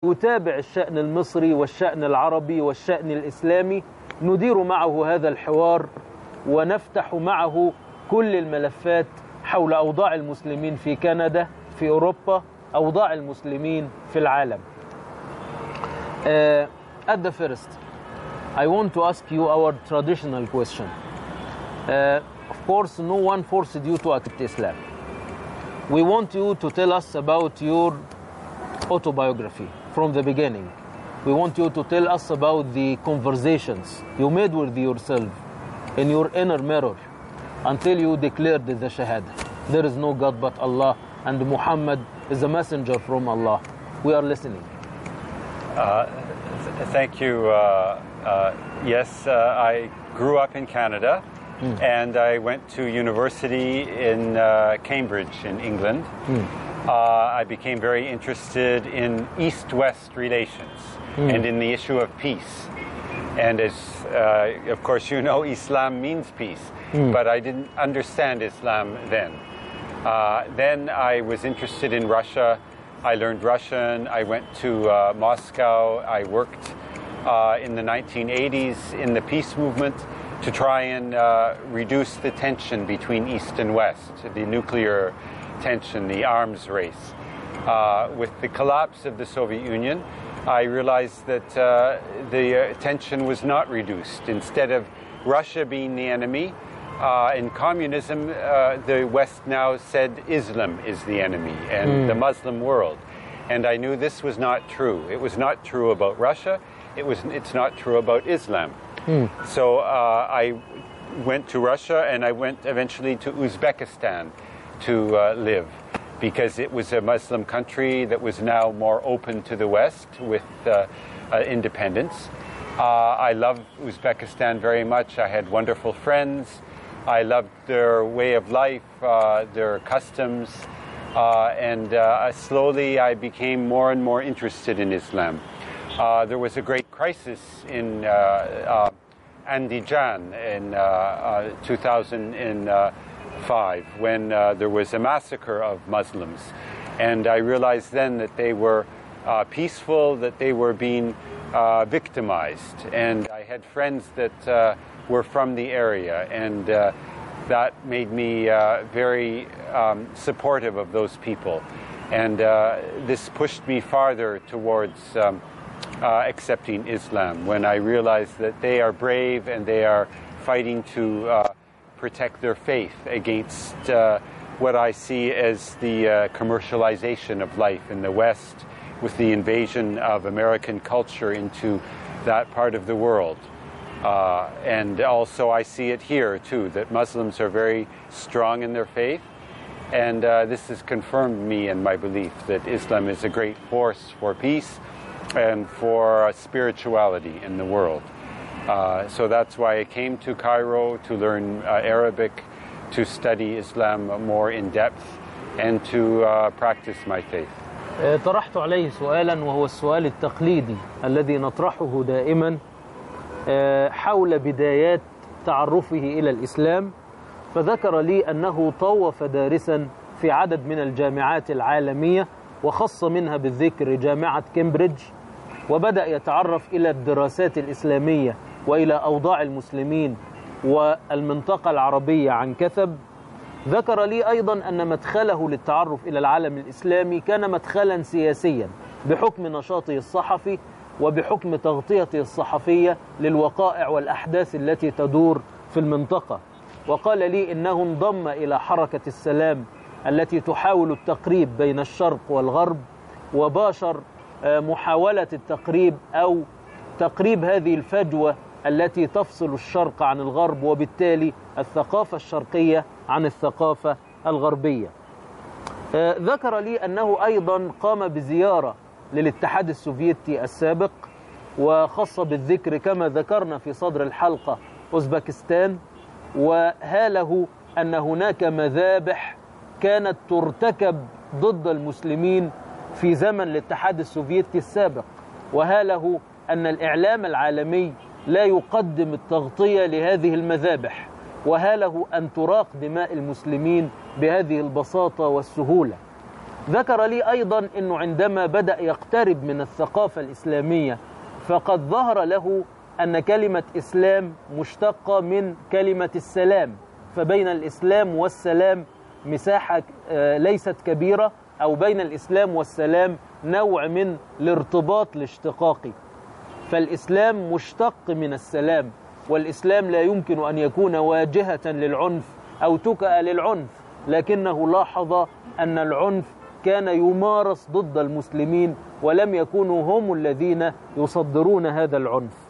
يتابع الشأن المصري والشأن العربي والشأن الإسلامي ندير معه هذا الحوار ونفتح معه كل الملفات حول أوضاع المسلمين في كندا، في أوروبا، أوضاع المسلمين في العالم. At the first, I want to ask you our traditional question. Of course, no one forced you to accept Islam. We want you to tell us about your autobiography from the beginning. We want you to tell us about the conversations you made with yourself in your inner mirror until you declared the Shahada. There is no God but Allah, and Muhammad is a messenger from Allah. We are listening. Thank you. Yes, I grew up in Canada, and I went to university in Cambridge in England. I became very interested in East-West relations and in the issue of peace. And as, of course, you know, Islam means peace, but I didn't understand Islam then. Then I was interested in Russia. I learned Russian. I went to Moscow. I worked in the 1980s in the peace movement to try and reduce the tension between East and West, the nuclear tension, the arms race. With the collapse of the Soviet Union, I realized that the tension was not reduced. Instead of Russia being the enemy, in communism, the West now said Islam is the enemy and the Muslim world. And I knew this was not true. It was not true about Russia. It's not true about Islam. So I went to Russia, and I went eventually to Uzbekistan to live, because it was a Muslim country that was now more open to the West with independence. I love Uzbekistan very much. I had wonderful friends. I loved their way of life, their customs, and slowly I became more and more interested in Islam. There was a great crisis in Andijan in 2005 when there was a massacre of Muslims. And I realized then that they were peaceful, that they were being victimized. And I had friends that were from the area, and that made me very supportive of those people. And this pushed me farther towards accepting Islam, when I realized that they are brave and they are fighting to protect their faith against what I see as the commercialization of life in the West, with the invasion of American culture into that part of the world. And also I see it here too, that Muslims are very strong in their faith, and this has confirmed me in my belief that Islam is a great force for peace and for spirituality in the world. So that's why I came to Cairo to learn Arabic, to study Islam more in depth, and to practice my faith. طرحت عليه سؤالا، وهو السؤال التقليدي الذي نطرحه دائما حول بدايات تعرفه إلى الإسلام، فذكر لي أنه طوف دارسا في عدد من الجامعات العالمية، وخص منها بالذكر جامعة كامبريدج، وبدأ يتعرف إلى الدراسات الإسلامية وإلى أوضاع المسلمين والمنطقة العربية عن كثب. ذكر لي أيضا أن مدخله للتعرف إلى العالم الإسلامي كان مدخلا سياسيا بحكم نشاطه الصحفي وبحكم تغطيته الصحفية للوقائع والأحداث التي تدور في المنطقة. وقال لي إنه انضم إلى حركة السلام التي تحاول التقريب بين الشرق والغرب، وباشر محاولة التقريب أو تقريب هذه الفجوة التي تفصل الشرق عن الغرب، وبالتالي الثقافة الشرقية عن الثقافة الغربية. ذكر لي أنه أيضا قام بزيارة للاتحاد السوفيتي السابق، وخص بالذكر كما ذكرنا في صدر الحلقة أوزبكستان، وهاله أن هناك مذابح كانت ترتكب ضد المسلمين في زمن الاتحاد السوفيتي السابق، وهاله أن الإعلام العالمي لا يقدم التغطية لهذه المذابح، وهاله أن تراق دماء المسلمين بهذه البساطة والسهولة. ذكر لي أيضا أنه عندما بدأ يقترب من الثقافة الإسلامية فقد ظهر له أن كلمة إسلام مشتقة من كلمة السلام، فبين الإسلام والسلام مساحة ليست كبيرة، أو بين الإسلام والسلام نوع من الارتباط الاشتقاقي. فالإسلام مشتق من السلام، والإسلام لا يمكن أن يكون واجهة للعنف أو تكأ للعنف، لكنه لاحظ أن العنف كان يمارس ضد المسلمين ولم يكونوا هم الذين يصدرون هذا العنف.